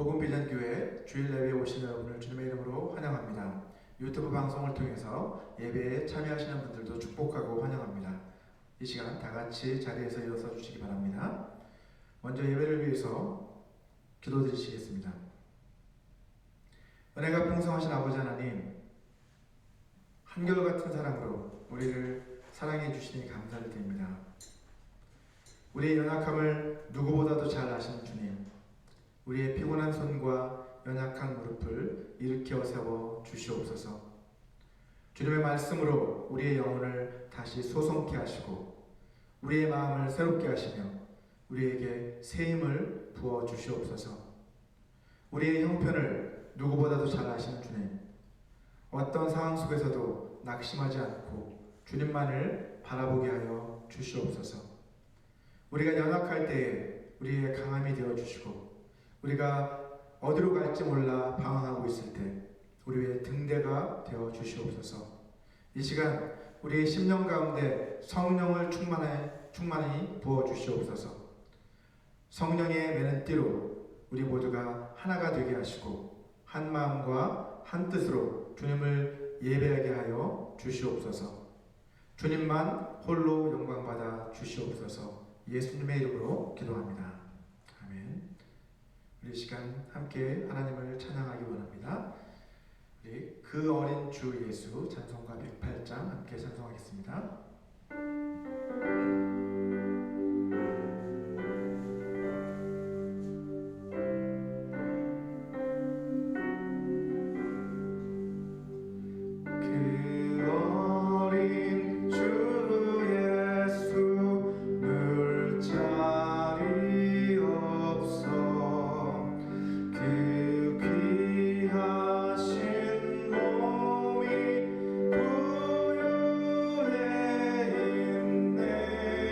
복음비전교회 주일 예배에 오신 여러분을 주님의 이름으로 환영합니다. 유튜브 방송을 통해서 예배에 참여하시는 분들도 축복하고 환영합니다. 이 시간 다같이 자리에서 일어서 주시기 바랍니다. 먼저 예배를 위해서 기도드리시겠습니다. 은혜가 풍성하신 아버지 하나님, 한결같은 사랑으로 우리를 사랑해 주시니 감사를 드립니다. 우리의 연약함을 누구보다도 잘 아시는 주님, 우리의 피곤한 손과 연약한 무릎을 일으켜 세워 주시옵소서. 주님의 말씀으로 우리의 영혼을 다시 소성케 하시고 우리의 마음을 새롭게 하시며 우리에게 새 힘을 부어 주시옵소서. 우리의 형편을 누구보다도 잘 아시는 주님, 어떤 상황 속에서도 낙심하지 않고 주님만을 바라보게 하여 주시옵소서. 우리가 연약할 때에 우리의 강함이 되어 주시고 우리가 어디로 갈지 몰라 방황하고 있을 때 우리의 등대가 되어 주시옵소서. 이 시간 우리의 심령 가운데 성령을 충만히 부어 주시옵소서. 성령의 매는 띠로 우리 모두가 하나가 되게 하시고 한 마음과 한 뜻으로 주님을 예배하게 하여 주시옵소서. 주님만 홀로 영광받아 주시옵소서. 예수님의 이름으로 기도합니다. 아멘. 우리 시간 함께 하나님을 찬양하기 원합니다. 우리 그 어린 주 예수 찬송가 108장 함께 찬송하겠습니다. 그 어린 주 예수 늘 자리 없어 그 귀하신 몸이 부유해 있네.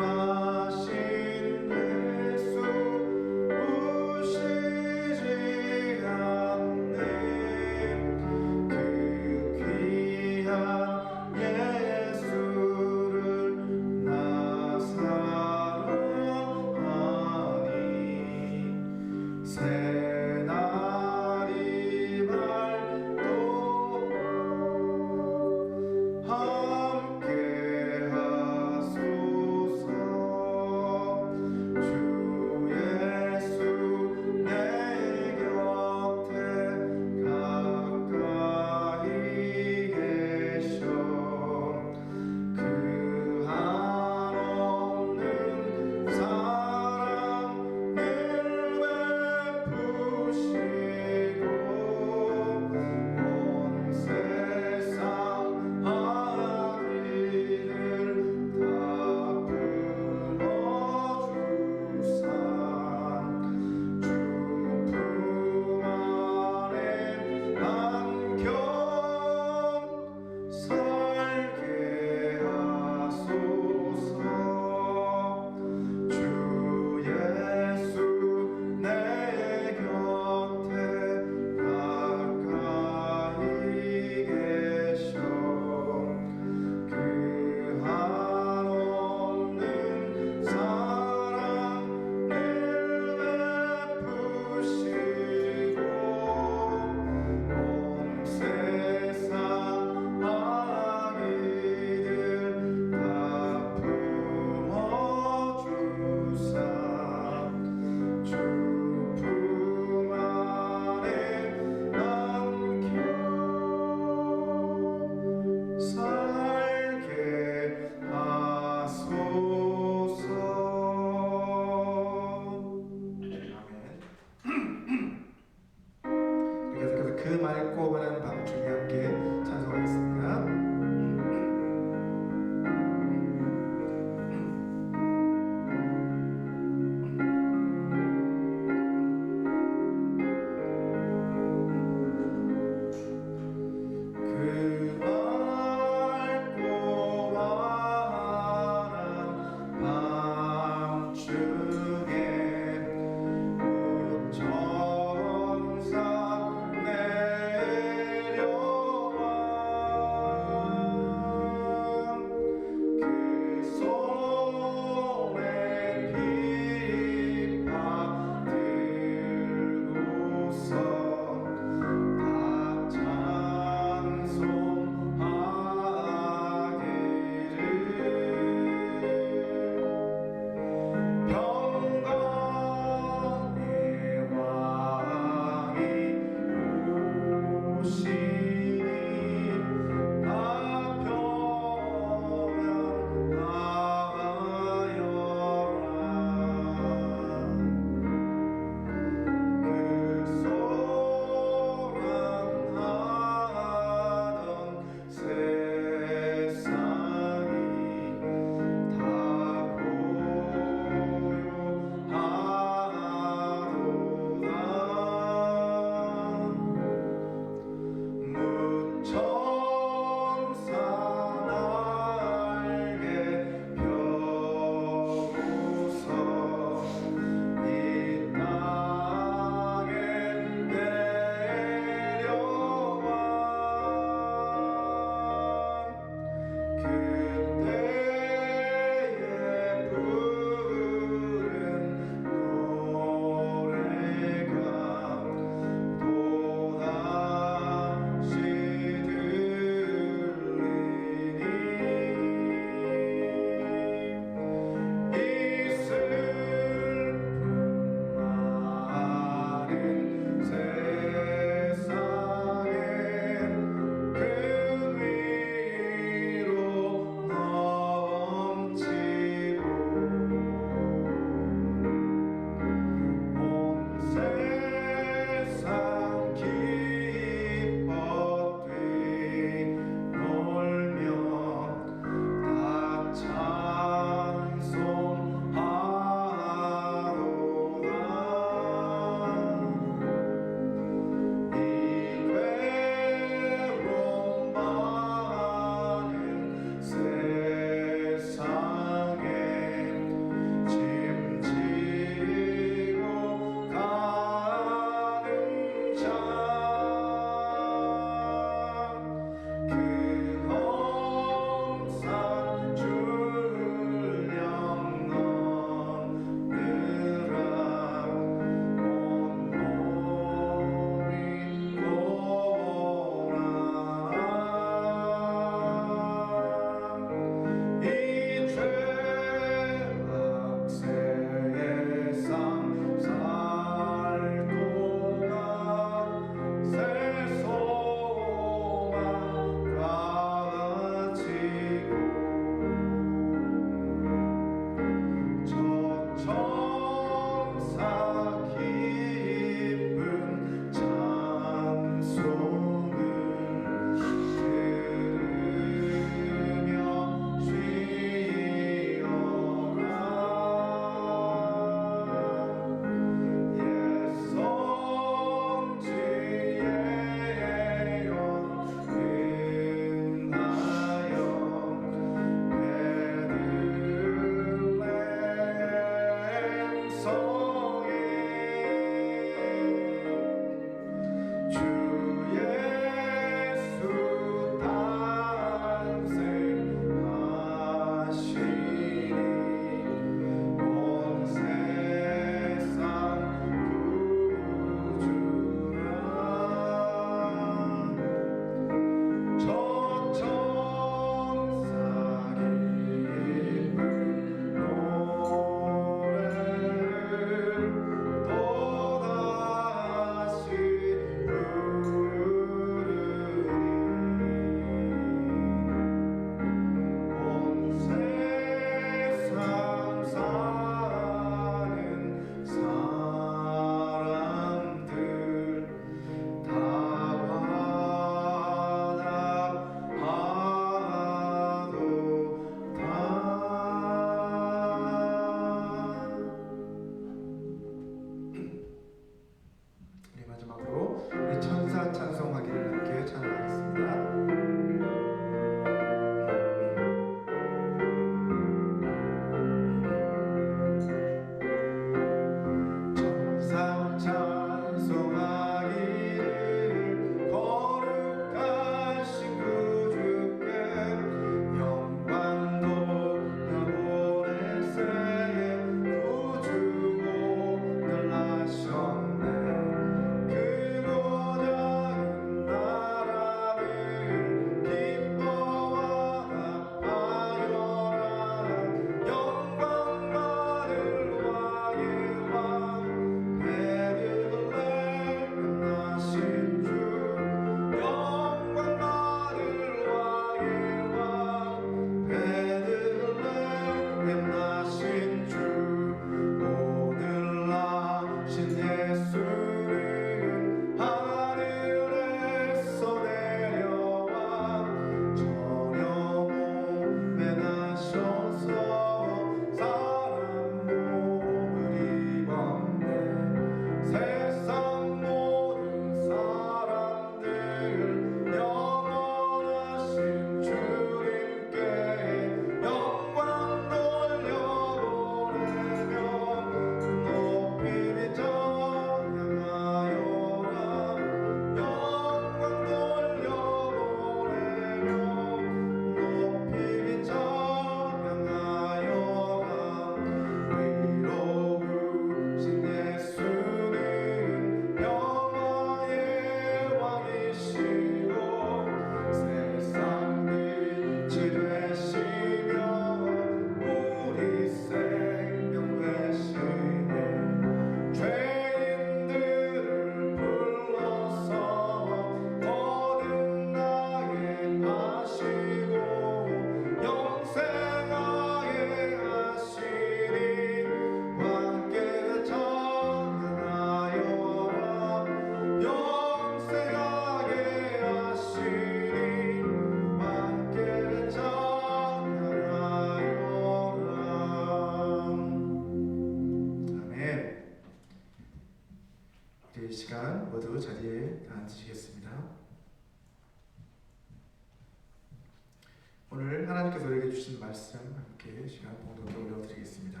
주신 말씀 함께 시간 봉독해 올려드리겠습니다.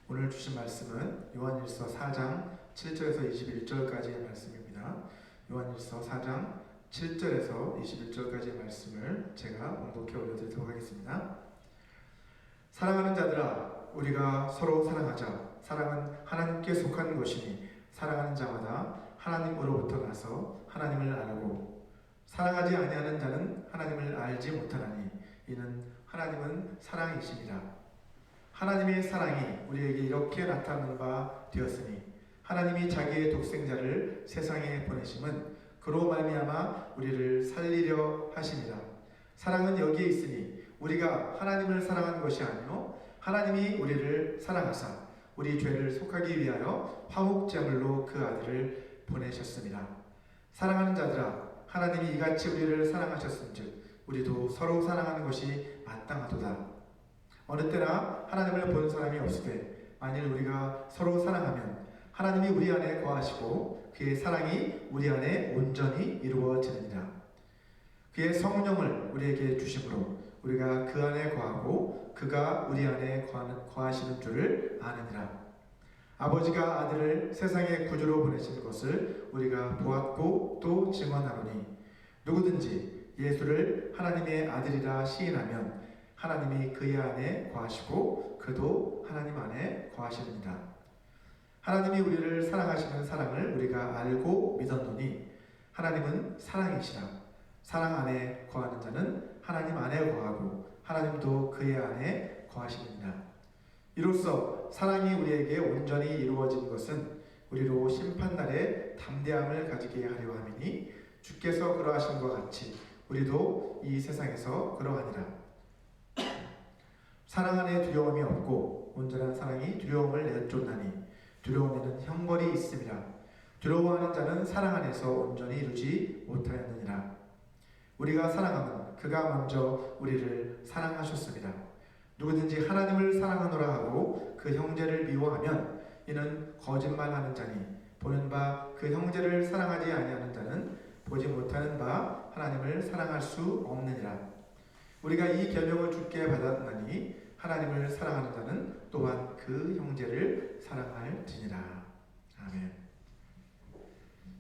오늘 주신 말씀은 요한일서 4장 7절에서 21절까지의 말씀입니다. 요한일서 4장 7절에서 21절까지의 말씀을 제가 봉독해 올려드리도록 하겠습니다. 사랑하는 자들아, 우리가 서로 사랑하자. 사랑은 하나님께 속한 것이니 사랑하는 자마다 하나님으로부터 나서 하나님을 알고, 사랑하지 아니하는 자는 하나님을 알지 못하나니 이는 하나님은 사랑이시니라. 하나님의 사랑이 우리에게 이렇게 나타나는 바 되었으니 하나님이 자기의 독생자를 세상에 보내심은 그로 말미암아 우리를 살리려 하심이라. 사랑은 여기에 있으니 우리가 하나님을 사랑한 것이 아니요 하나님이 우리를 사랑하사 우리 죄를 속하기 위하여 화목제물로 그 아들을 보내셨습니다. 사랑하는 자들아, 하나님이 이같이 우리를 사랑하셨은즉 우리도 서로 사랑하는 것이 마땅하도다. 어느 때나 하나님을 본 사람이 없으되 만일 우리가 서로 사랑하면 하나님이 우리 안에 거하시고 그의 사랑이 우리 안에 온전히 이루어지느니라. 그의 성령을 우리에게 주심으로 우리가 그 안에 거하고 그가 우리 안에 거하시는 줄을 아느니라. 아버지가 아들을 세상의 구주로 보내신 것을 우리가 보았고 또 증언하노니 누구든지 예수를 하나님의 아들이라 시인하면 하나님이 그의 안에 거하시고 그도 하나님 안에 거하시느니라. 하나님이 우리를 사랑하시는 사랑을 우리가 알고 믿었노니 하나님은 사랑이시라. 사랑 안에 거하는 자는 하나님 안에 거하고 하나님도 그의 안에 거하시느니라. 이로써 사랑이 우리에게 온전히 이루어진 것은 우리로 심판날에 담대함을 가지게 하려 함이니 주께서 그러하신 것 같이 우리도 이 세상에서 그러하니라. 사랑 안에 두려움이 없고 온전한 사랑이 두려움을 내쫓나니 두려움에는 형벌이 있음이라. 두려워하는 자는 사랑 안에서 온전히 이루지 못하였느니라. 우리가 사랑하면 그가 먼저 우리를 사랑하셨습니다. 누구든지 하나님을 사랑하노라 하고 그 형제를 미워하면 이는 거짓말하는 자니 보는 바 그 형제를 사랑하지 아니하는 자는 보지 못하는 바 하나님을 사랑할 수 없느니라. 우리가 이 계명을 주께 받았나니 하나님을 사랑하는 자는 또한 그 형제를 사랑할지니라. 아멘.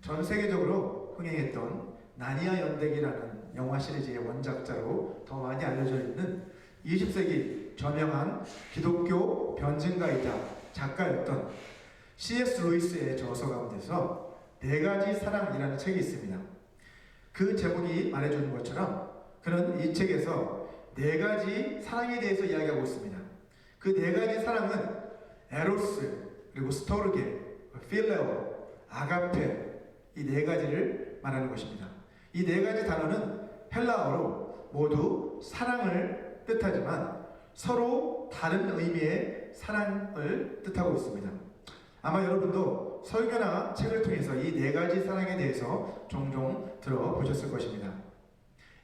전 세계적으로 흥행했던 나니아 연대기라는 영화 시리즈의 원작자로 더 많이 알려져 있는 20세기 저명한 기독교 변증가이자 작가였던 C.S. 루이스의 저서 가운데서 네 가지 사랑이라는 책이 있습니다. 그 제목이 말해주는 것처럼 그는 이 책에서 네 가지 사랑에 대해서 이야기하고 있습니다. 그 네 가지 사랑은 에로스, 그리고 스토르게, 필레오, 아가페, 이 네 가지를 말하는 것입니다. 이 네 가지 단어는 헬라어로 모두 사랑을 뜻하지만 서로 다른 의미의 사랑을 뜻하고 있습니다. 아마 여러분도 설교나 책을 통해서 이 네 가지 사랑에 대해서 종종 들어보셨을 것입니다.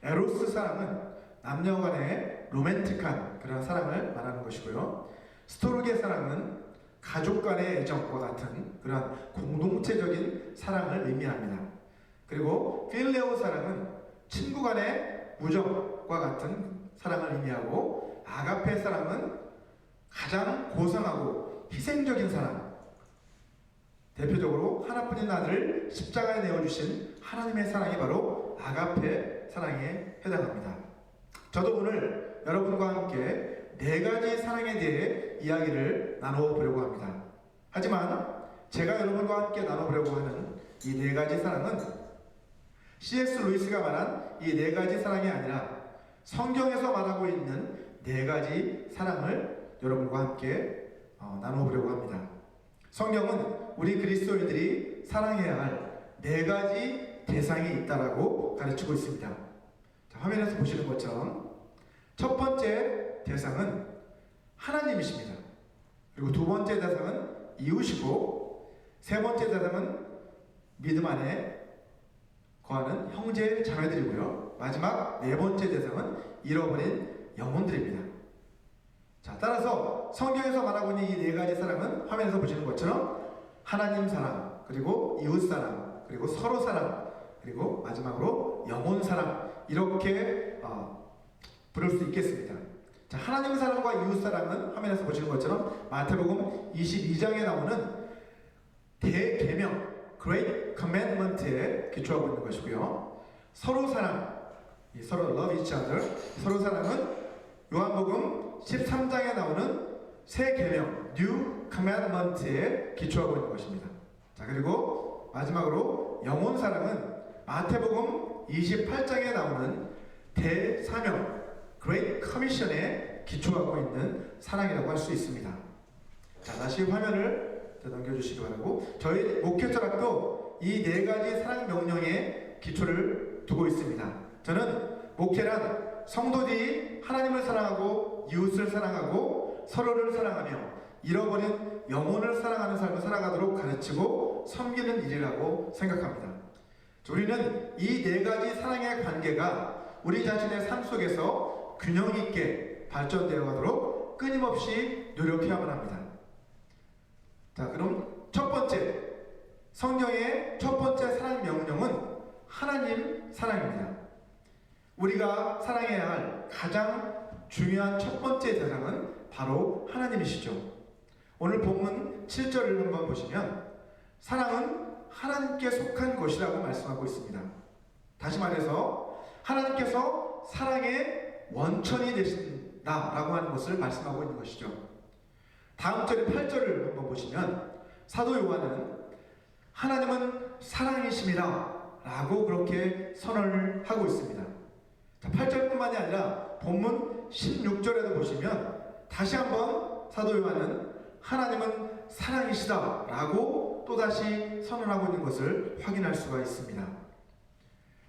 에로스 사랑은 남녀 간의 로맨틱한 그런 사랑을 말하는 것이고요. 스토르게 사랑은 가족 간의 애정과 같은 그런 공동체적인 사랑을 의미합니다. 그리고 필레오 사랑은 친구 간의 우정과 같은 사랑을 의미하고, 아가페 사랑은 가장 고상하고 희생적인 사랑, 대표적으로 하나뿐인 아들을 십자가에 내어주신 하나님의 사랑이 바로 아가페 사랑에 해당합니다. 저도 오늘 여러분과 함께 네 가지 사랑에 대해 이야기를 나눠보려고 합니다. 하지만 제가 여러분과 함께 나눠보려고 하는 이 네 가지 사랑은 C.S. 루이스가 말한 이 네 가지 사랑이 아니라 성경에서 말하고 있는 네 가지 사랑을 여러분과 함께 나눠보려고 합니다. 성경은 우리 그리스도인들이 사랑해야 할 네 가지 대상이 있다라고 가르치고 있습니다. 자, 화면에서 보시는 것처럼 첫 번째 대상은 하나님이십니다. 그리고 두 번째 대상은 이웃이고, 세 번째 대상은 믿음 안에 거하는 형제 자매들이고요. 마지막 네 번째 대상은 잃어버린 영혼들입니다. 자, 따라서 성경에서 말하고 있는 이 네 가지 사랑은 화면에서 보시는 것처럼 하나님 사랑, 그리고 이웃 사랑, 그리고 서로 사랑, 그리고 마지막으로 영혼 사랑, 이렇게 부를 수 있겠습니다. 자, 하나님 사랑과 이웃 사랑은 화면에서 보시는 것처럼 마태복음 22장에 나오는 대계명 Great Commandment에 기초하고 있는 것이고요. 서로 사랑, 서로 love each other, 서로 사랑은 요한복음 13장에 나오는 새 계명 New Commandment에 기초하고 있는 것입니다. 자, 그리고 마지막으로 영혼 사랑은 마태복음 28장에 나오는 대사명 Great Commission에 기초하고 있는 사랑이라고 할 수 있습니다. 자, 다시 화면을 넘겨주시기 바라고, 저희 목회철학도 이 네 가지 사랑 명령에 기초를 두고 있습니다. 저는 목회란 성도들이 하나님을 사랑하고 이웃을 사랑하고 서로를 사랑하며 잃어버린 영혼을 사랑하는 삶을 살아가도록 가르치고 섬기는 일이라고 생각합니다. 우리는 이 네 가지 사랑의 관계가 우리 자신의 삶 속에서 균형 있게 발전되어 가도록 끊임없이 노력해야만 합니다. 자, 그럼 첫 번째, 성경의 첫 번째 사랑 명령은 하나님 사랑입니다. 우리가 사랑해야 할 가장 중요한 첫 번째 대상은 바로 하나님이시죠. 오늘 본문 7절을 한번 보시면 사랑은 하나님께 속한 것이라고 말씀하고 있습니다. 다시 말해서 하나님께서 사랑의 원천이 되신다라고 하는 것을 말씀하고 있는 것이죠. 다음 절의 8절을 한번 보시면 사도 요한은 하나님은 사랑이심이라 라고 그렇게 선언을 하고 있습니다. 자, 8절뿐만이 아니라 본문 16절에도 보시면 다시 한번 사도 요한은 하나님은 사랑이시다 라고 또다시 선언하고 있는 것을 확인할 수가 있습니다.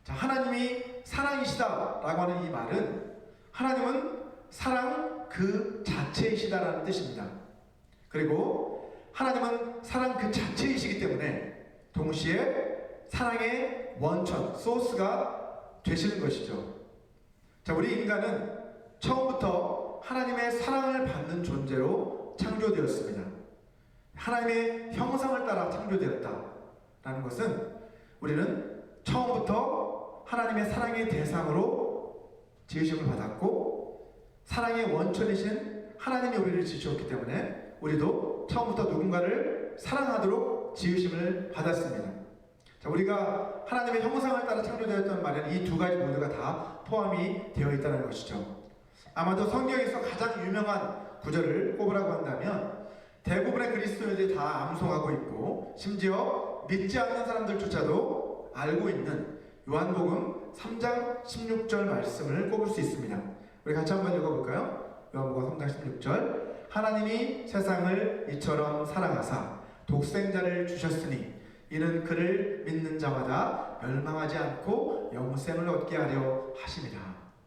자, 하나님이 사랑이시다 라고 하는 이 말은 하나님은 사랑 그 자체이시다라는 뜻입니다. 그리고 하나님은 사랑 그 자체이시기 때문에 동시에 사랑의 원천, 소스가 되시는 것이죠. 자, 우리 인간은 처음부터 하나님의 사랑을 받는 존재로 창조되었습니다. 하나님의 형상을 따라 창조되었다라는 것은 우리는 처음부터 하나님의 사랑의 대상으로 지으심을 받았고 사랑의 원천이신 하나님이 우리를 지으셨기 때문에 우리도 처음부터 누군가를 사랑하도록 지으심을 받았습니다. 자, 우리가 하나님의 형상을 따라 창조되었던 말에는 이 두 가지 모두가 다 포함이 되어 있다는 것이죠. 아마도 성경에서 가장 유명한 구절을 꼽으라고 한다면 대부분의 그리스도인들이 다 암송하고 있고 심지어 믿지 않는 사람들조차도 알고 있는 요한복음 3장 16절 말씀을 꼽을 수 있습니다. 우리 같이 한번 읽어볼까요? 요한복음 3장 16절 하나님이 세상을 이처럼 사랑하사 독생자를 주셨으니 이는 그를 믿는 자마다 멸망하지 않고 영생을 얻게 하려 하심이라.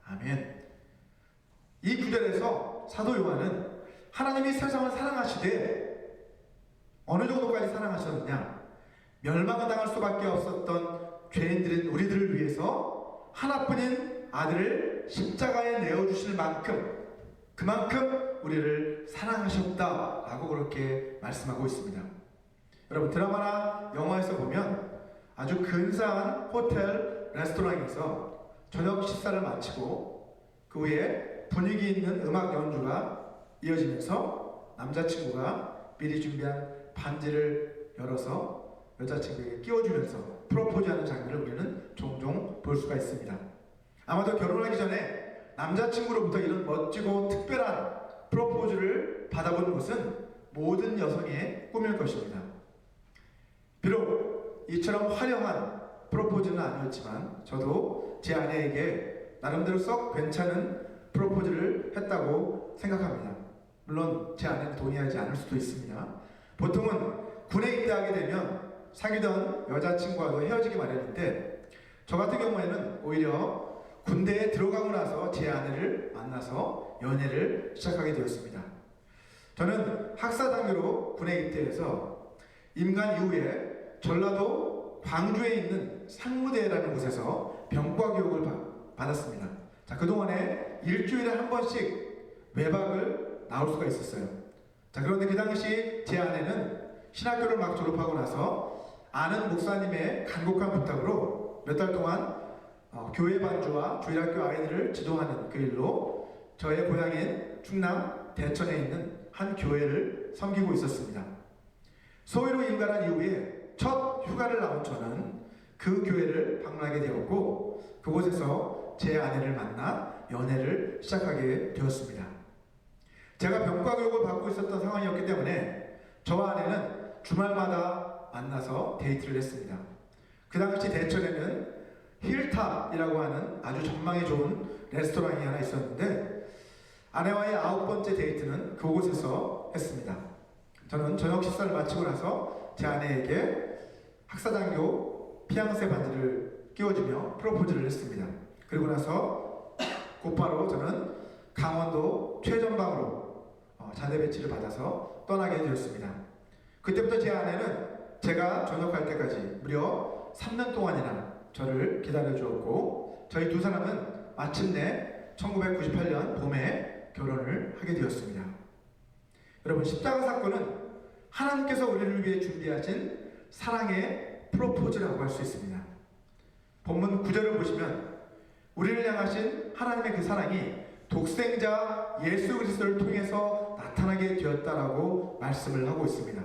아멘. 이 구절에서 사도 요한은 하나님이 세상을 사랑하시되 어느 정도까지 사랑하셨느냐, 멸망을 당할 수밖에 없었던 죄인들인 우리들을 위해서 하나뿐인 아들을 십자가에 내어주실 만큼 그만큼 우리를 사랑하셨다라고 그렇게 말씀하고 있습니다. 여러분, 드라마나 영화에서 보면 아주 근사한 호텔 레스토랑에서 저녁 식사를 마치고 그 후에 분위기 있는 음악 연주가 이어지면서 남자친구가 미리 준비한 반지를 열어서 여자친구에게 끼워주면서 프로포즈하는 장면을 우리는 종종 볼 수가 있습니다. 아마도 결혼하기 전에 남자친구로부터 이런 멋지고 특별한 프로포즈를 받아본 것은 모든 여성의 꿈일 것입니다. 비록 이처럼 화려한 프로포즈는 아니었지만 저도 제 아내에게 나름대로 썩 괜찮은 프로포즈를 했다고 생각합니다. 물론 제 아내는 동의하지 않을 수도 있습니다. 보통은 군에 입대하게 되면 사귀던 여자친구와도 헤어지기 마련인데 저 같은 경우에는 오히려 군대에 들어가고 나서 제 아내를 만나서 연애를 시작하게 되었습니다. 저는 학사당뇨로 군에 입대해서 임관 이후에 전라도 광주에 있는 상무대라는 곳에서 병과 교육을 받았습니다. 자, 그동안에 일주일에 한 번씩 외박을 나올 수가 있었어요. 자, 그런데 그 당시 제 아내는 신학교를 막 졸업하고 나서 아는 목사님의 간곡한 부탁으로 몇 달 동안 교회 반주와 주일학교 아이들을 지도하는 그 일로 저의 고향인 충남 대천에 있는 한 교회를 섬기고 있었습니다. 소위로 일가한 이후에 첫 휴가를 나온 저는 그 교회를 방문하게 되었고 그곳에서 제 아내를 만나 연애를 시작하게 되었습니다. 제가 병과 교육을 받고 있었던 상황이었기 때문에 저와 아내는 주말마다 만나서 데이트를 했습니다. 그 당시 대천에는 힐탑이라고 하는 아주 전망이 좋은 레스토랑이 하나 있었는데 아내와의 9번째 데이트는 그곳에서 했습니다. 저는 저녁 식사를 마치고 나서 제 아내에게 학사장교 피앙세 반지를 끼워주며 프로포즈를 했습니다. 그리고 나서 곧바로 저는 강원도 최전방으로 자대 배치를 받아서 떠나게 되었습니다. 그때부터 제 아내는 제가 전역할 때까지 무려 3년 동안이나 저를 기다려 주었고 저희 두 사람은 마침내 1998년 봄에 결혼을 하게 되었습니다. 여러분, 십자가 사건은 하나님께서 우리를 위해 준비하신 사랑의 프로포즈라고 할 수 있습니다. 본문 9절을 보시면 우리를 향하신 하나님의 그 사랑이 독생자 예수 그리스도를 통해서 나타나게 되었다라고 말씀을 하고 있습니다.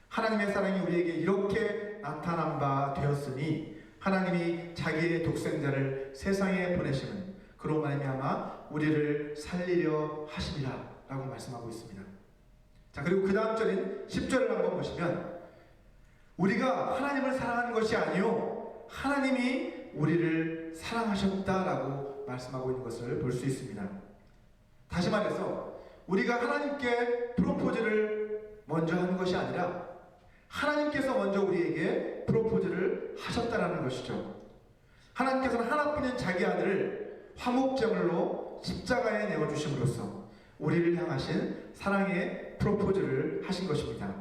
하나님의 사랑이 우리에게 이렇게 나타난 바 되었으니 하나님이 자기의 독생자를 세상에 보내시는 그로 말미암아 우리를 살리려 하심이라 라고 말씀하고 있습니다. 자, 그리고 그 다음 절인 10절을 한번 보시면 우리가 하나님을 사랑하는 것이 아니요 하나님이 우리를 사랑하셨다라고 말씀하고 있는 것을 볼 수 있습니다. 다시 말해서 우리가 하나님께 프로포즈를 먼저 하는 것이 아니라 하나님께서 먼저 우리에게 프로포즈를 하셨다라는 것이죠. 하나님께서는 하나뿐인 자기 아들을 화목제물로 십자가에 내어주심으로써 우리를 향하신 사랑의 프로포즈를 하신 것입니다.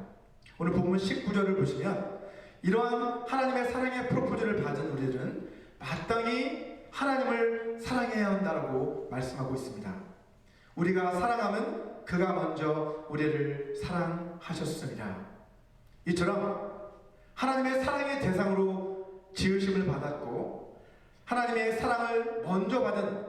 오늘 본문 19절을 보시면 이러한 하나님의 사랑의 프로포즈를 받은 우리들은 마땅히 하나님을 사랑해야 한다라고 말씀하고 있습니다. 우리가 사랑하면 그가 먼저 우리를 사랑하셨습니다. 이처럼 하나님의 사랑의 대상으로 지으심을 받았고 하나님의 사랑을 먼저 받은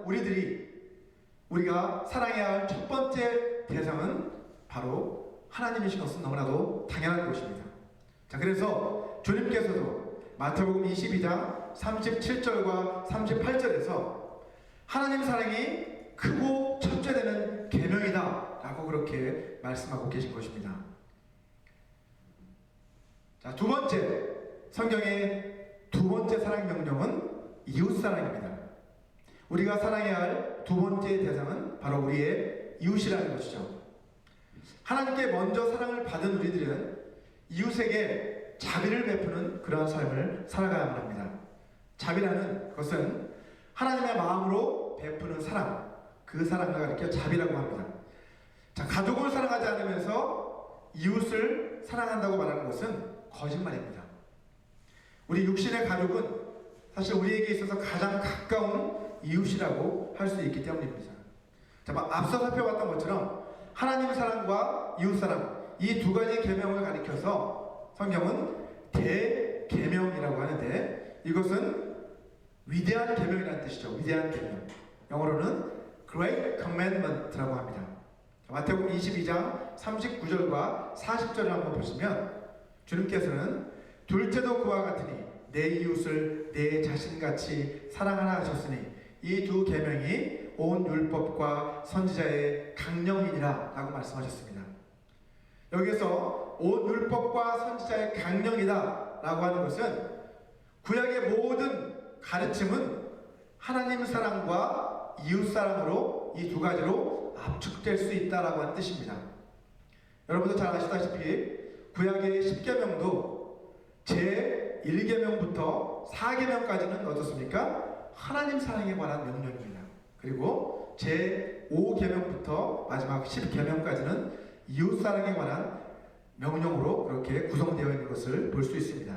우리가 사랑해야 할 첫 번째 대상은 바로 하나님이신 것은 너무나도 당연한 것입니다. 자, 그래서 주님께서도 마태복음 22장 37절과 38절에서 하나님 사랑이 크고 첫째되는 계명이다 라고 그렇게 말씀하고 계신 것입니다. 자, 두 번째, 성경의 두 번째 사랑 명령은 이웃사랑입니다. 우리가 사랑해야 할 두 번째 대상은 바로 우리의 이웃이라는 것이죠. 하나님께 먼저 사랑을 받은 우리들은 이웃에게 자비를 베푸는 그러한 삶을 살아가야만 합니다. 자비라는 것은 하나님의 마음으로 베푸는 사랑, 그 사랑을 가리켜 자비라고 합니다. 자, 가족을 사랑하지 않으면서 이웃을 사랑한다고 말하는 것은 거짓말입니다. 우리 육신의 가족은 사실 우리에게 있어서 가장 가까운 이웃이라고 할 수 있기 때문입니다. 자, 앞서 살펴봤던 것처럼 하나님 사랑과 이웃 사랑, 이 두 가지 계명을 가리켜서 성경은 대계명이라고 하는데 이것은 위대한 계명이라는 뜻이죠. 위대한 계명. 영어로는 Great Commandment라고 합니다. 마태복음 22장 39절과 40절을 한번 보시면 주님께서는 둘째도 그와 같으니 내 이웃을 내 자신같이 사랑하라 하셨으니 이 두 계명이 온 율법과 선지자의 강령이니라 라고 말씀하셨습니다. 여기서 온 율법과 선지자의 강령이다 라고 하는 것은 구약의 모든 가르침은 하나님 사랑과 이웃 사랑으로 이 두 가지로 압축될 수 있다라고 하는 뜻입니다. 여러분도 잘 아시다시피 구약의 10계명도 제 1계명부터 4계명까지는 어떻습니까? 하나님 사랑에 관한 명령입니다. 그리고 제 5계명부터 마지막 10계명까지는 이웃 사랑에 관한 명령으로 그렇게 구성되어 있는 것을 볼 수 있습니다.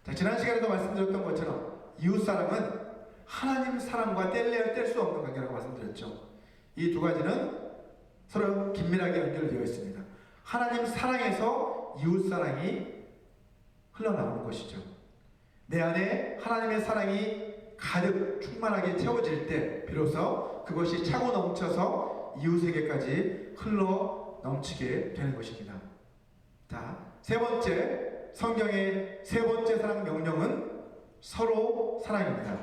자, 지난 시간에도 말씀드렸던 것처럼 이웃 사랑은 하나님 사랑과 뗄래야 뗄 수 없는 관계라고 말씀드렸죠. 이 두 가지는 서로 긴밀하게 연결되어 있습니다. 하나님 사랑에서 이웃 사랑이 흘러나오는 것이죠. 내 안에 하나님의 사랑이 가득 충만하게 채워질 때 비로소 그것이 차고 넘쳐서 이웃에게까지 흘러 넘치게 되는 것입니다. 자, 세 번째, 성경의 세 번째 사랑 명령은 서로 사랑입니다.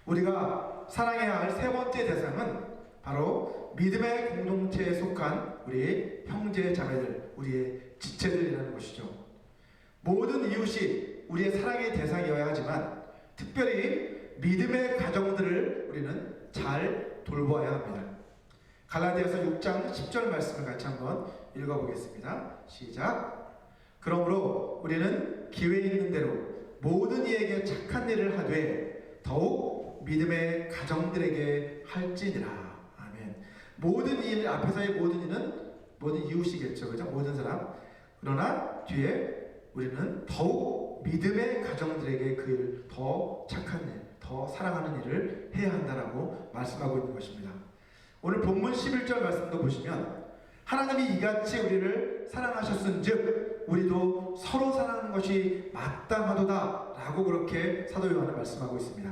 우리가 사랑해야 할 세 번째 대상은 바로 믿음의 공동체에 속한 우리의 형제 자매들, 우리의 지체들이라는 것이죠. 모든 이웃이 우리의 사랑의 대상이어야 하지만 특별히 믿음의 가정들을 우리는 잘 돌보아야 합니다. 갈라디아서 6장 10절 말씀을 같이 한번 읽어보겠습니다. 시작. 그러므로 우리는 기회 있는 대로 모든 이에게 착한 일을 하되 더욱 믿음의 가정들에게 할지니라. 아멘. 모든 일, 앞에서의 모든 이는 모든 이웃이겠죠. 그죠? 모든 사람. 그러나 뒤에 우리는 더욱 믿음의 가정들에게 그 일, 더 착한 일, 더 사랑하는 일을 해야 한다라고 말씀하고 있는 것입니다. 오늘 본문 11절 말씀도 보시면 하나님이 이같이 우리를 사랑하셨은즉 우리도 서로 사랑하는 것이 마땅하도다 라고 그렇게 사도 요한은 말씀하고 있습니다.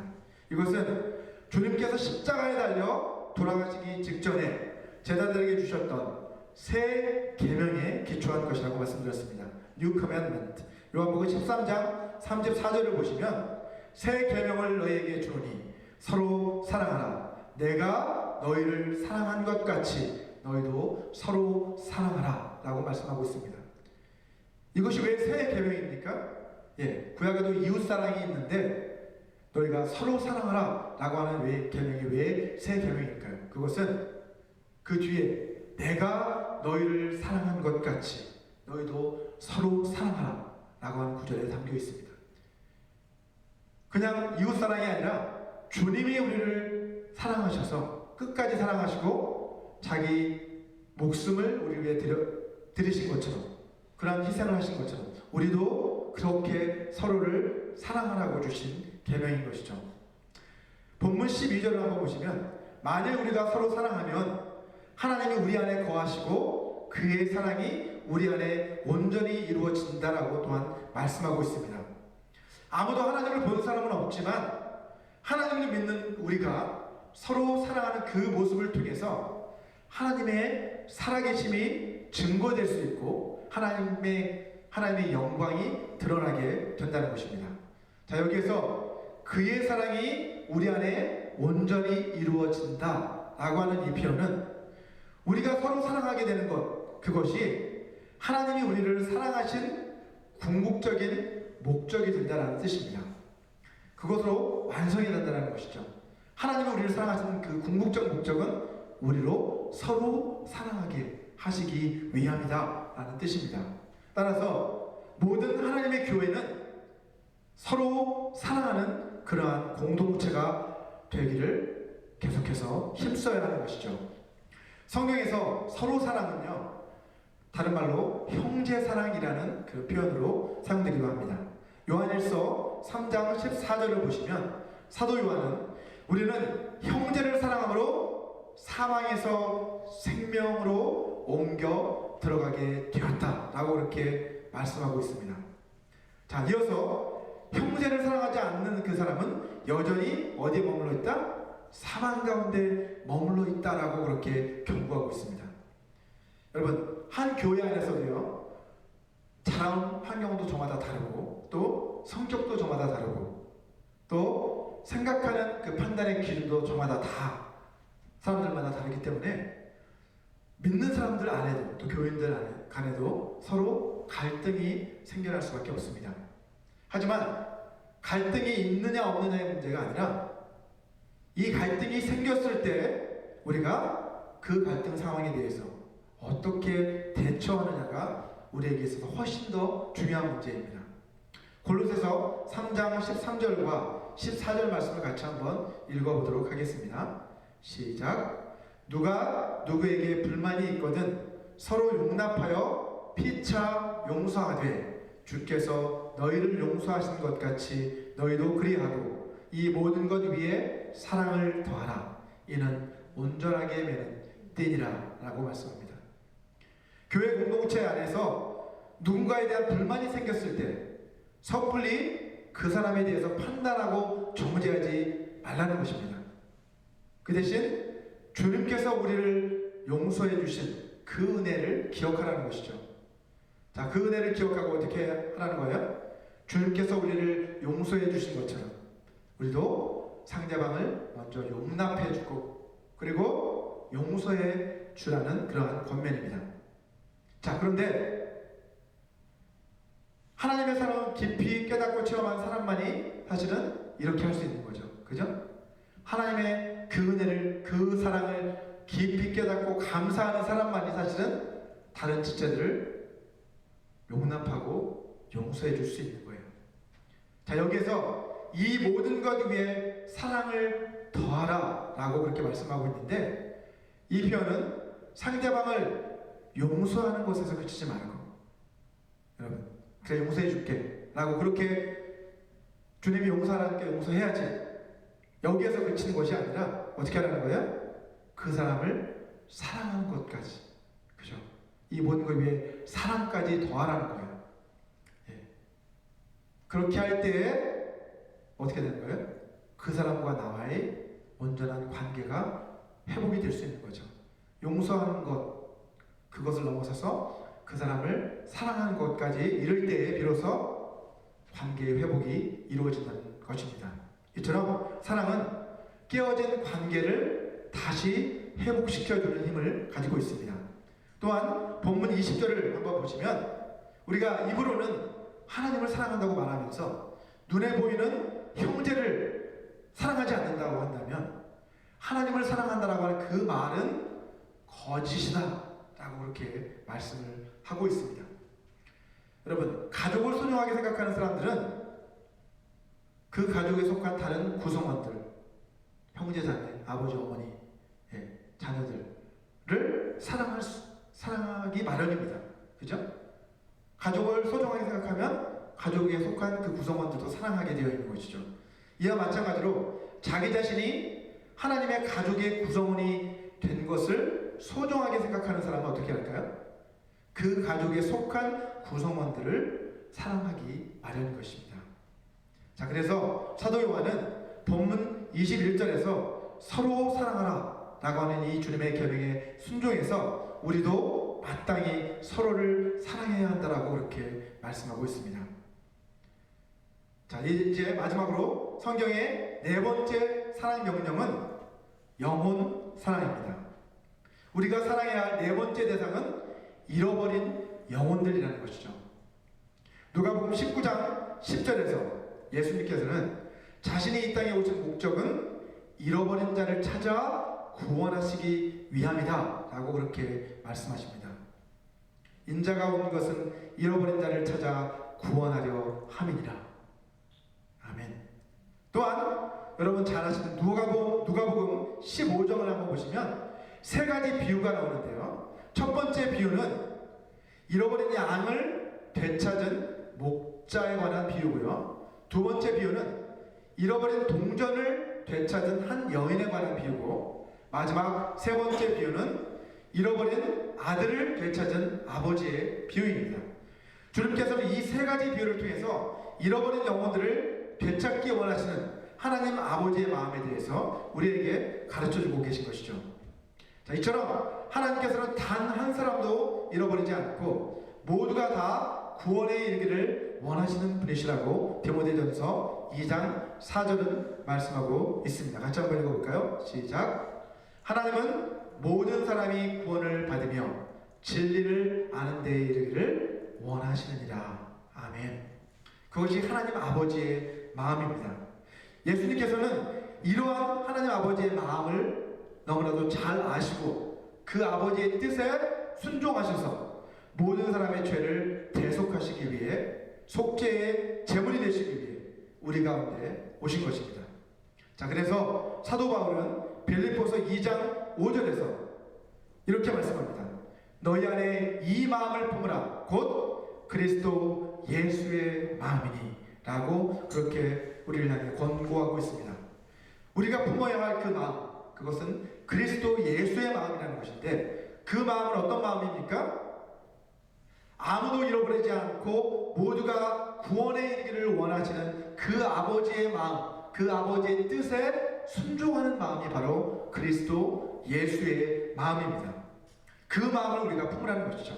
이것은 주님께서 십자가에 달려 돌아가시기 직전에 제자들에게 주셨던 새 계명에 기초한 것이라고 말씀드렸습니다. New Commandment. 요한복음 13장 34절을 보시면 새 계명을 너희에게 주노니 서로 사랑하라. 내가 너희를 사랑한 것 같이 너희도 서로 사랑하라 라고 말씀하고 있습니다. 이것이 왜 새 계명입니까? 구약에도 이웃사랑이 있는데 너희가 서로 사랑하라 라고 하는 계명이 왜 새 계명일까요? 그것은 그 뒤에 내가 너희를 사랑한 것 같이 너희도 서로 사랑하라 라고 하는 구절에 담겨 있습니다. 그냥 이웃사랑이 아니라 주님이 우리를 사랑하셔서 끝까지 사랑하시고 자기 목숨을 우리 위해 드리신 것처럼 그러한 희생을 하신 것처럼 우리도 그렇게 서로를 사랑하라고 주신 계명인 것이죠. 본문 12절을 한번 보시면 만일 우리가 서로 사랑하면 하나님이 우리 안에 거하시고 그의 사랑이 우리 안에 온전히 이루어진다라고 또한 말씀하고 있습니다. 아무도 하나님을 본 사람은 없지만 하나님을 믿는 우리가 서로 사랑하는 그 모습을 통해서 하나님의 살아계심이 증거될 수 있고 하나님의 영광이 드러나게 된다는 것입니다. 자, 여기에서 그의 사랑이 우리 안에 온전히 이루어진다 라고 하는 이 표현은 우리가 서로 사랑하게 되는 것, 그것이 하나님이 우리를 사랑하신 궁극적인 목적이 된다는 뜻입니다. 그것으로 완성이 된다는 것이죠. 하나님이 우리를 사랑하시는 그 궁극적 목적은 우리로 서로 사랑하게 하시기 위함이다 라는 뜻입니다. 따라서 모든 하나님의 교회는 서로 사랑하는 그러한 공동체가 되기를 계속해서 힘써야 하는 것이죠. 성경에서 서로 사랑은요, 다른 말로 형제사랑이라는 그 표현으로 사용되기도 합니다. 요한일서 3장 14절을 보시면 사도 요한은 우리는 형제를 사랑함으로 사망에서 생명으로 옮겨 들어가게 되었다 라고 그렇게 말씀하고 있습니다. 자, 이어서 형제를 사랑하지 않는 그 사람은 여전히 어디에 머물러 있다? 사망 가운데 머물러 있다라고 그렇게 경고하고 있습니다. 여러분, 한 교회 안에서도요, 자라온 환경도 저마다 다르고 또 성격도 저마다 다르고 또 생각하는 그 판단의 기준도 저마다 다 사람들마다 다르기 때문에 믿는 사람들 안에도 또 교인들 간에도 서로 갈등이 생겨날 수밖에 없습니다. 하지만 갈등이 있느냐 없느냐의 문제가 아니라 이 갈등이 생겼을 때 우리가 그 갈등 상황에 대해서 어떻게 대처하느냐가 우리에게 있어서 훨씬 더 중요한 문제입니다. 골로새서 3장 13절과 14절 말씀을 같이 한번 읽어보도록 하겠습니다. 시작. 누가 누구에게 불만이 있거든 서로 용납하여 피차 용서하되 주께서 너희를 용서하신 것 같이 너희도 그리하고 이 모든 것 위에 사랑을 더하라. 이는 온전하게 매는 띠니라 라고 말씀합니다. 교회 공동체 안에서 누군가에 대한 불만이 생겼을 때 섣불리 그 사람에 대해서 판단하고 정죄하지 말라는 것입니다. 그 대신 주님께서 우리를 용서해 주신 그 은혜를 기억하라는 것이죠. 자, 그 은혜를 기억하고 어떻게 하라는 거예요? 주님께서 우리를 용서해 주신 것처럼 우리도 상대방을 먼저 용납해 주고 그리고 용서해 주라는 그러한 권면입니다. 자, 그런데 하나님의 사랑을 깊이 깨닫고 체험한 사람만이 사실은 이렇게 할 수 있는 거죠. 그죠? 하나님의 그 은혜를, 그 사랑을 깊이 깨닫고 감사하는 사람만이 사실은 다른 지체들을 용납하고 용서해 줄 수 있는 거예요. 자, 여기에서 이 모든 것 위에 사랑을 더하라 라고 그렇게 말씀하고 있는데, 이 표현은 상대방을 용서하는 것에서 그치지 말고, 여러분, 그래 용서해 줄게 라고 그렇게 주님이 용서하라니까 용서해야지, 여기에서 그치는 것이 아니라 어떻게 하라는 거예요? 그 사람을 사랑하는 것까지, 그죠? 이 모든 것 위에 사랑까지 더하라는 거예요. 예. 그렇게 할 때에 어떻게 되는 거예요? 그 사람과 나와의 온전한 관계가 회복이 될 수 있는 거죠. 용서하는 것, 그것을 넘어서서 그 사람을 사랑하는 것까지 이를 때에 비로소 관계의 회복이 이루어진다는 것입니다. 이처럼 사랑은 깨어진 관계를 다시 회복시켜주는 힘을 가지고 있습니다. 또한 본문 20절을 한번 보시면 우리가 입으로는 하나님을 사랑한다고 말하면서 눈에 보이는 형제를 사랑하지 않는다고 한다면 하나님을 사랑한다라고 하는 그 말은 거짓이다 라고 그렇게 말씀을 하고 있습니다. 여러분, 가족을 소중하게 생각하는 사람들은 그 가족에 속한 다른 구성원들, 형제, 자매, 아버지, 어머니, 자녀들을 사랑하기 마련입니다. 그죠? 가족을 소중하게 생각하면 가족에 속한 그 구성원들도 사랑하게 되어 있는 것이죠. 이와 마찬가지로 자기 자신이 하나님의 가족의 구성원이 된 것을 소중하게 생각하는 사람은 어떻게 할까요? 그 가족에 속한 구성원들을 사랑하기 마련인 것입니다. 자, 그래서 사도 요한은 본문 21절에서 서로 사랑하라 라고 하는 이 주님의 계명에 순종해서 우리도 마땅히 서로를 사랑해야 한다라고 그렇게 말씀하고 있습니다. 자, 이제 마지막으로 성경의 네 번째 사랑 명령은 영혼 사랑입니다. 우리가 사랑해야 할 네 번째 대상은 잃어버린 영혼들이라는 것이죠. 누가복음 19장 10절에서 예수님께서는 자신이 이 땅에 오신 목적은 잃어버린 자를 찾아 구원하시기 위함이다 라고 그렇게 말씀하십니다. 인자가 온 것은 잃어버린 자를 찾아 구원하려 함이니라. 아멘. 또한 여러분 잘 아시는 누가복음 15장을 한번 보시면 세 가지 비유가 나오는데요. 첫 번째 비유는 잃어버린 양을 되찾은 목자에 관한 비유고요. 두 번째 비유는 잃어버린 동전을 되찾은 한 여인에 관한 비유고, 마지막 세 번째 비유는 잃어버린 아들을 되찾은 아버지의 비유입니다. 주님께서는 이 세 가지 비유를 통해서 잃어버린 영혼들을 되찾기 원하시는 하나님 아버지의 마음에 대해서 우리에게 가르쳐주고 계신 것이죠. 자, 이처럼 하나님께서는 단 한 사람도 잃어버리지 않고 모두가 다 구원에 이르기를 원하시는 분이시라고 디모데전서 2장 4절은 말씀하고 있습니다. 같이 한번 읽어볼까요? 시작. 하나님은 모든 사람이 구원을 받으며 진리를 아는 데에 이르기를 원하시느니라. 아멘. 그것이 하나님 아버지의 마음입니다. 예수님께서는 이러한 하나님 아버지의 마음을 너무나도 잘 아시고 그 아버지의 뜻에 순종하셔서 모든 사람의 죄를 대속하시기 위해 속죄의 제물이 되시기 위해 우리 가운데 오신 것입니다. 자, 그래서 사도 바울은 빌립보서 2장 5절에서 이렇게 말씀합니다. 너희 안에 이 마음을 품으라 곧 그리스도 예수의 마음이니 라고 그렇게 우리를 향해 권고하고 있습니다. 우리가 품어야 할 그 마음, 그것은 그리스도 예수의 마음이라는 것인데, 그 마음은 어떤 마음입니까? 아무도 잃어버리지 않고 모두가 구원에 이르기를 원하시는 그 아버지의 마음, 그 아버지의 뜻에 순종하는 마음이 바로 그리스도 예수의 마음입니다. 그 마음을 우리가 품으라는 것이죠.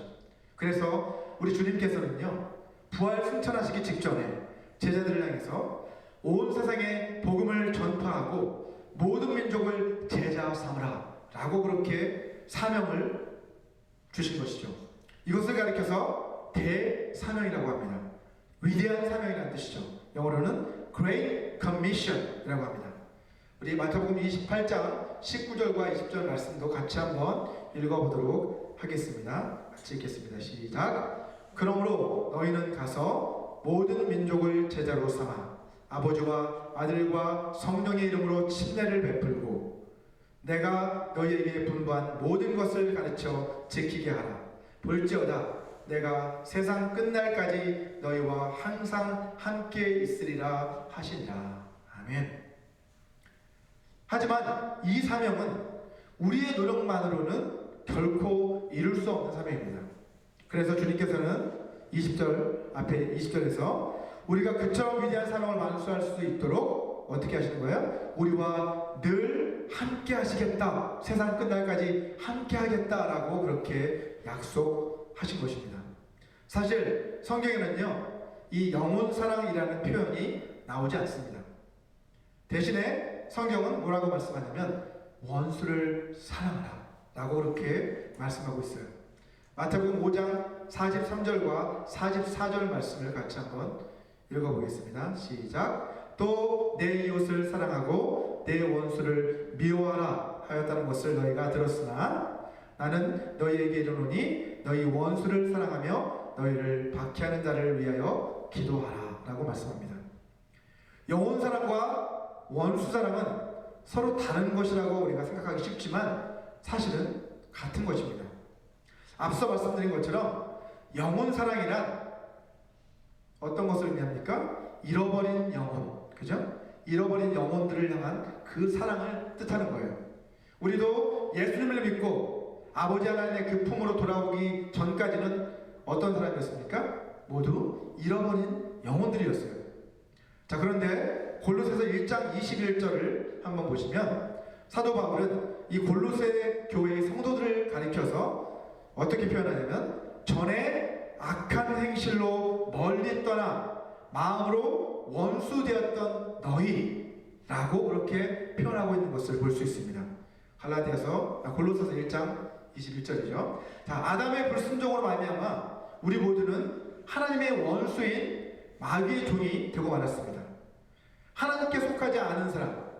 그래서 우리 주님께서는요, 부활 승천하시기 직전에 제자들을 향해서 온 세상에 복음을 전파하고 모든 민족을 제자 삼으라 라고 그렇게 사명을 주신 것이죠. 이것을 가리켜서 대사명이라고 합니다. 위대한 사명이라는 뜻이죠. 영어로는 Great Commission이라고 합니다. 우리 마태복음 28장 19절과 20절 말씀도 같이 한번 읽어보도록 하겠습니다. 같이 읽겠습니다. 시작. 그러므로 너희는 가서 모든 민족을 제자로 삼아 아버지와 아들과 성령의 이름으로 침례를 베풀고 내가 너희에게 분부한 모든 것을 가르쳐 지키게 하라. 볼지어다 내가 세상 끝날까지 너희와 항상 함께 있으리라 하시니라. 아멘. 하지만 이 사명은 우리의 노력만으로는 결코 이룰 수 없는 사명입니다. 그래서 주님께서는 20절 앞에 20절에서 우리가 그처럼 위대한 사명을 완수할 수 있도록 어떻게 하시는 거예요? 우리와 늘 함께 하시겠다. 세상 끝날까지 함께 하겠다라고 그렇게 약속하신 것입니다. 사실 성경에는요, 이 영혼사랑이라는 표현이 나오지 않습니다. 대신에 성경은 뭐라고 말씀하냐면 원수를 사랑하라 라고 그렇게 말씀하고 있어요. 마태복음 5장 43절과 44절 말씀을 같이 한번 읽어보겠습니다. 시작. 또 내 이웃을 사랑하고 내 원수를 미워하라 하였다는 것을 너희가 들었으나 나는 너희에게 이르노니 너희 원수를 사랑하며 너희를 박해하는 자를 위하여 기도하라 라고 말씀합니다. 영혼사랑과 원수사랑은 서로 다른 것이라고 우리가 생각하기 쉽지만 사실은 같은 것입니다. 앞서 말씀드린 것처럼 영혼사랑이란 어떤 것을 의미합니까? 잃어버린 영혼, 그죠? 잃어버린 영혼들을 향한 그 사랑을 뜻하는 거예요. 우리도 예수님을 믿고 아버지 하나님의 그 품으로 돌아오기 전까지는 어떤 사람이었습니까? 모두 잃어버린 영혼들이었어요. 자, 그런데 골로새서 1장 21절을 한번 보시면 사도 바울은 이 골로새 교회의 성도들을 가리켜서 어떻게 표현하냐면 전에 악한 행실로 멀리 떠나 마음으로 원수되었던 너희라고 그렇게 표현하고 있는 것을 볼 수 있습니다. 골로새서 1장 21절이죠. 자, 아담의 불순종으로 말미암아 우리 모두는 하나님의 원수인 마귀의 종이 되고 말았습니다. 하나님께 속하지 않은 사람,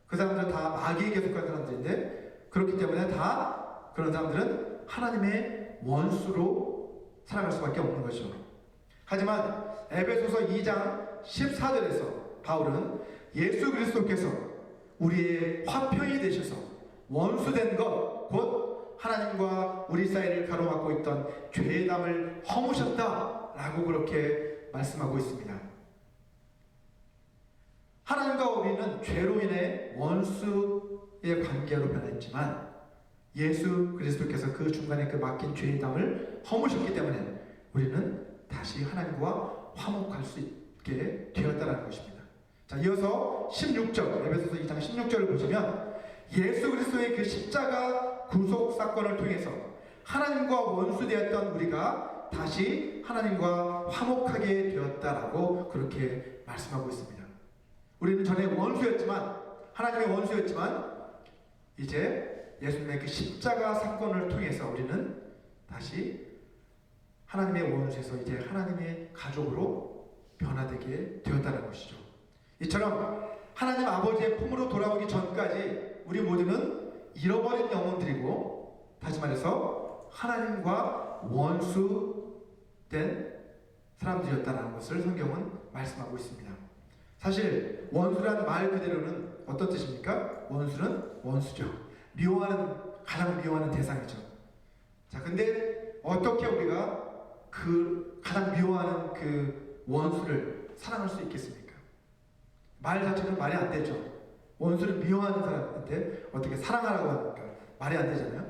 그 사람들은 다 마귀에게 속한 사람들인데 그렇기 때문에 다 그런 사람들은 하나님의 원수로 살아갈 수밖에 없는 것이죠. 하지만 에베소서 2장 14절에서 바울은 예수 그리스도께서 우리의 화평이 되셔서 원수된 것, 곧 하나님과 우리 사이를 가로막고 있던 죄의 담을 허무셨다라고 그렇게 말씀하고 있습니다. 하나님과 우리는 죄로 인해 원수의 관계로 변했지만 예수 그리스도께서 그 중간에 그 막힌 죄의 담을 허무셨기 때문에 우리는 다시 하나님과 화목할 수 있게 되었다는 것입니다. 자, 이어서 16절, 에베소서 2장 16절을 보시면 예수 그리스도의 그 십자가 구속 사건을 통해서 하나님과 원수되었던 우리가 다시 하나님과 화목하게 되었다라고 그렇게 말씀하고 있습니다. 우리는 전에 원수였지만, 하나님의 원수였지만 이제 예수님의 그 십자가 사건을 통해서 우리는 다시 하나님의 원수에서 이제 하나님의 가족으로 변화되게 되었다는 것이죠. 이처럼 하나님 아버지의 품으로 돌아오기 전까지 우리 모두는 잃어버린 영혼들이고, 다시 말해서 하나님과 원수된 사람들이었다는 것을 성경은 말씀하고 있습니다. 사실 원수라는 말 그대로는 어떤 뜻입니까? 원수는 원수죠. 가장 미워하는 대상이죠. 자, 근데 어떻게 우리가 그 가장 미워하는 그 원수를 사랑할 수 있겠습니까? 말 자체는 말이 안 되죠. 원수를 미워하는 사람한테 어떻게 사랑하라고 합니까? 말이 안 되잖아요.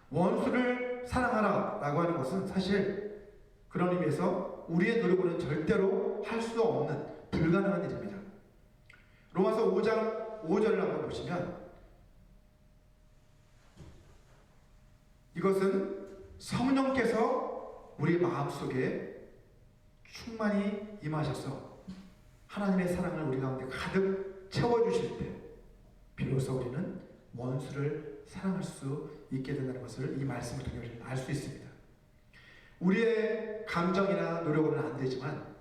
원수를 사랑하라 라고 하는 것은 사실 그런 의미에서 우리의 노력으로는 절대로 할 수 없는 불가능한 일입니다. 로마서 5장 5절을 한번 보시면 이것은 성령께서 우리 마음속에 충만히 임하셔서 하나님의 사랑을 우리 가운데 가득 채워주실 때 비로소 우리는 원수를 사랑할 수 있게 된다는 것을 이 말씀을 통해 알 수 있습니다. 우리의 감정이나 노력으로는 안 되지만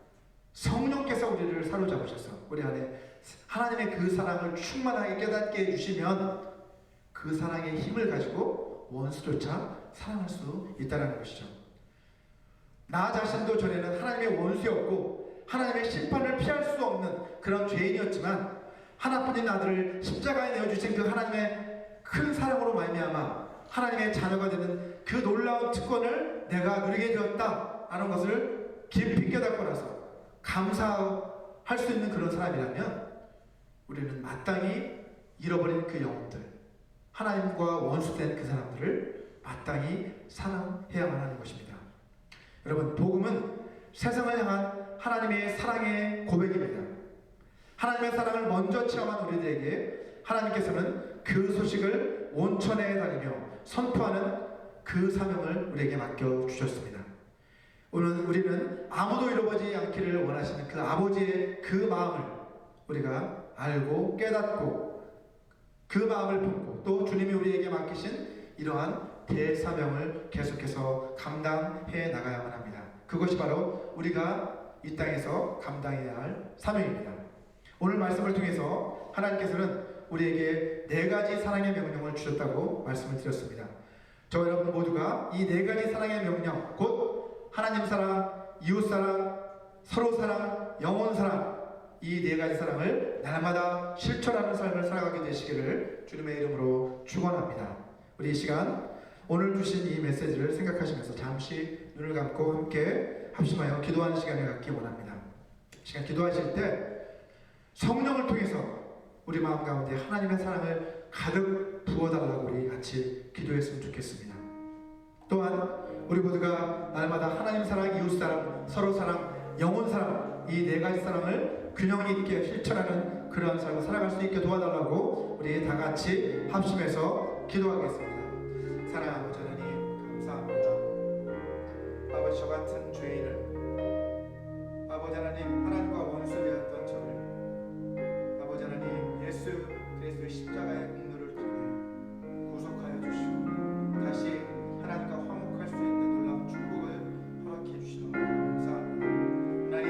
성령께서 우리를 사로잡으셔서 우리 안에 하나님의 그 사랑을 충만하게 깨닫게 해주시면 그 사랑의 힘을 가지고 원수조차 사랑할 수 있다는 것이죠. 나 자신도 전에는 하나님의 원수였고 하나님의 심판을 피할 수 없는 그런 죄인이었지만 하나뿐인 아들을 십자가에 내어주신 그 하나님의 큰 사랑으로 말미암아 하나님의 자녀가 되는 그 놀라운 특권을 내가 누리게 되었다라는 것을 깊이 깨닫고 나서 감사할 수 있는 그런 사람이라면 우리는 마땅히 잃어버린 그 영혼들, 하나님과 원수된 그 사람들을 마땅히 사랑해야만 하는 것입니다. 여러분, 복음은 세상을 향한 하나님의 사랑의 고백입니다. 하나님의 사랑을 먼저 체험한 우리들에게 하나님께서는 그 소식을 온천에 다니며 선포하는 그 사명을 우리에게 맡겨주셨습니다. 오늘 우리는 아무도 잃어버리지 않기를 원하시는 그 아버지의 그 마음을 우리가 알고 깨닫고 그 마음을 품고 또 주님이 우리에게 맡기신 이러한 대사명을 계속해서 감당해 나가야만 합니다. 그것이 바로 우리가 이 땅에서 감당해야 할 사명입니다. 오늘 말씀을 통해서 하나님께서는 우리에게 4가지 사랑의 명령을 주셨다고 말씀을 드렸습니다. 저 여러분 모두가 이 4가지 사랑의 명령, 곧 하나님 사랑, 이웃 사랑, 서로 사랑, 영혼 사랑, 이 4가지 사랑을 날마다 실천하는 삶을 살아가게 되시기를 주님의 이름으로 축원합니다. 우리 이 시간 오늘 주신 이 메시지를 생각하시면서 잠시 눈을 감고 함께 합심하여 기도하는 시간을 갖기 원합니다. 시간 기도하실 때 성령을 통해서 우리 마음 가운데 하나님의 사랑을 가득 부어달라고 우리 같이 기도했으면 좋겠습니다. 또한 우리 모두가 날마다 하나님 사랑, 이웃 사랑, 서로 사랑, 영혼 사랑, 이 4가지 사랑을 균형 있게 실천하는 그러한 삶을 살아갈 수 있게 도와달라고 우리 다 같이 합심해서 기도하겠습니다. 사랑하는 아버지 하나님, 감사합니다. 아버지, 저 같은 죄인을, 아버지 하나님, 하나님과 원수되었던 저를 아버지 하나님, 예수 그리스도의 십자가의 공로를 통해 구속하여 주시고 다시 하나님과 화목할 수 있는 놀라운 축복을 허락해 주시는 것 감사합니다. 하나님,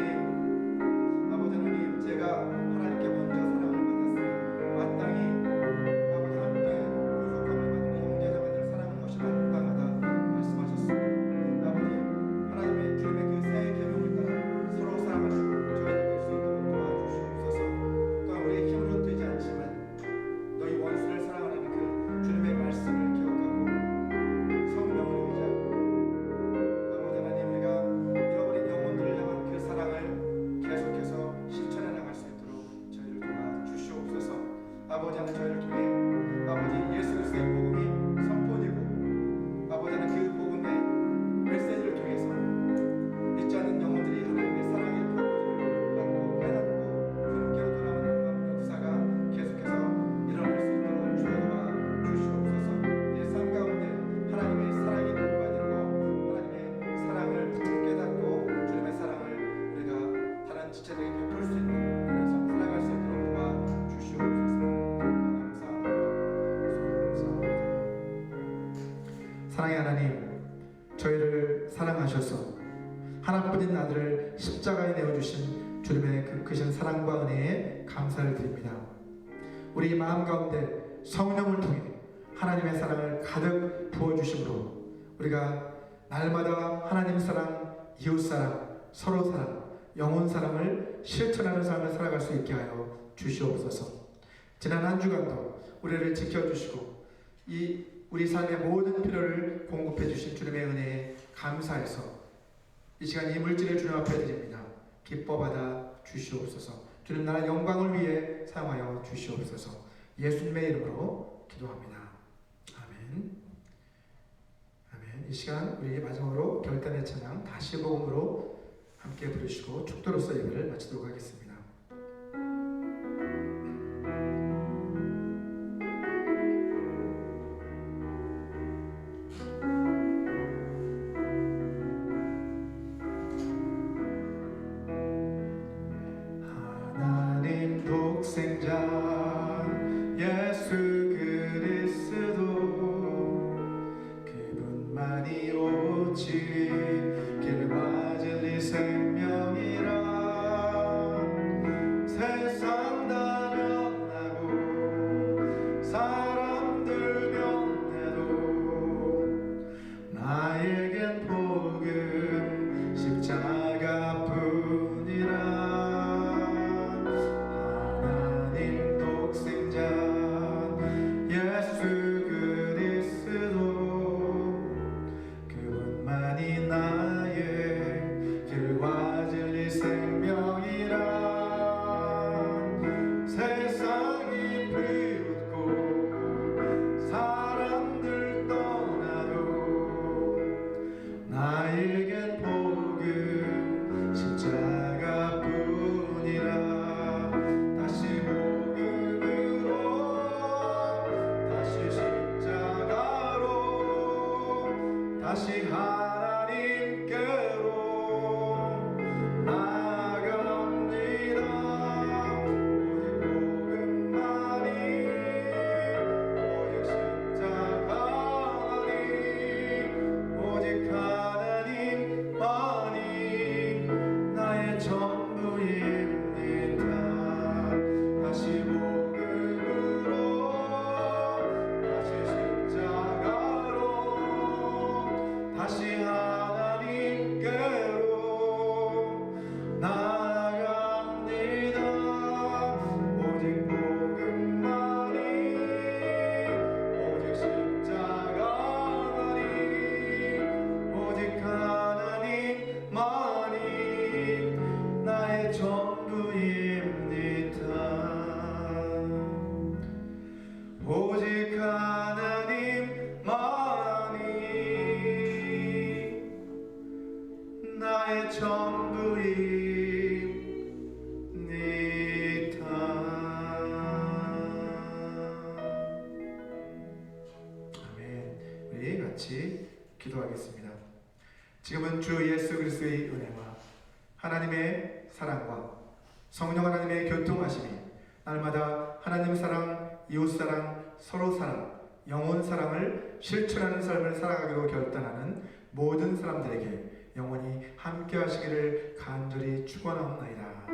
아버지 하나님, 제가 하나님께 먼저 사랑을 받았으니 마땅히 아버지 함께 구속함을 받은 형제자매들 사랑하는 것이 마땅하다 말씀하셨습니다. 아버지 하나님의 주님의 그 새 계명을 따라 서로 사랑을 저희를 될 수 있도록 도와주시옵소서. 또한 우리의 힘으로는 되지 않지만 너희 원수를 사랑하는 그 주님의 말씀을 기억하고 성령을 의지하고 아버지 하나님, 우리가 잃어버린 영혼들을 향한 그 사랑을 계속해서 실천해 나갈 수 있도록 저희를 도와주시옵소서. 아버지 하나님, 저희를 통해 아버지 예수 그리스도의 복음이 선포되고 아버지 하나님, 그 복음의 메시지를 통해서 잊지 않는 영혼들이 하나님의 사랑의 표본을 받고 깨닫고 분께로 돌아오는 놀라운 역사가 계속해서 일어날 수 있도록 주여 도와주시옵소서. 우리의 삶 가운데 하나님의 사랑이 분발되고 하나님의 사랑을 깨닫고 주님의 사랑을 우리가 다른 지체들에게 베풀 수 있는 그런 삶을 살아갈 수 있도록 도와주시옵소서. 감사합니다. 사랑의 하나님, 저희를 사랑하셔서 하나뿐인 아들을 십자가에 내어주신 주님의 그 크신 사랑과 은혜에 감사를 드립니다. 우리 마음 가운데 성령을 통해 하나님의 사랑을 가득 부어주심으로 우리가 날마다 하나님 사랑, 이웃 사랑, 서로 사랑, 영혼 사랑을 실천하는 삶을 살아갈 수 있게 하여 주시옵소서. 지난 한 주간도 우리를 지켜주시고 이 우리 삶의 모든 필요를 공급해 주신 주님의 은혜에 감사해서 이 시간 이 물질을 주님 앞에 드립니다. 기뻐 받아 주시옵소서. 주님 나라 영광을 위해 사용하여 주시옵소서. 예수님의 이름으로 기도합니다. 아멘. 아멘. 이 시간 우리 마지막으로 결단의 찬양 다시 복음으로 함께 부르시고 축도로서 예배를 마치도록 하겠습니다. 하나님 독생자 예수 그리스도 그분만이 오직 길과 진리 생명이라 세상 다 변하고 사람들 변해도 나에겐 복음 십자가뿐이라 하나님 독생자 예수 그리스도 그분만이 나의 길과 진리 생명이라 세상이 비웃고 사람들 떠나도 나에겐 복음 십자가뿐이라 다시 복음으로 다시 십자가로 다시 하나님께로 나아갑니다. 오직 복음만이 오직 십자가만이 오직 하나님만이 나의 전부입니다. 다시 복음으로 다시 십자가로 다시 하나님께로 나아갑니다. 오직 복음만이 오직 십자가만이 오직 하나님만이 나의 전부입니다. 오직 하나님만이 나의 전부입니다. 아멘. 우리 같이 기도하겠습니다. 지금은 주 예수 그리스도의 은혜와 하나님의 사랑과 성령 하나님의 교통하심이 날마다 하나님 사랑, 이웃 사랑, 서로 사랑, 영혼 사랑을 실천하는 삶을 살아가기로 결단하는 모든 사람들에게 영원히 함께 하시기를 간절히 축원하옵나이다.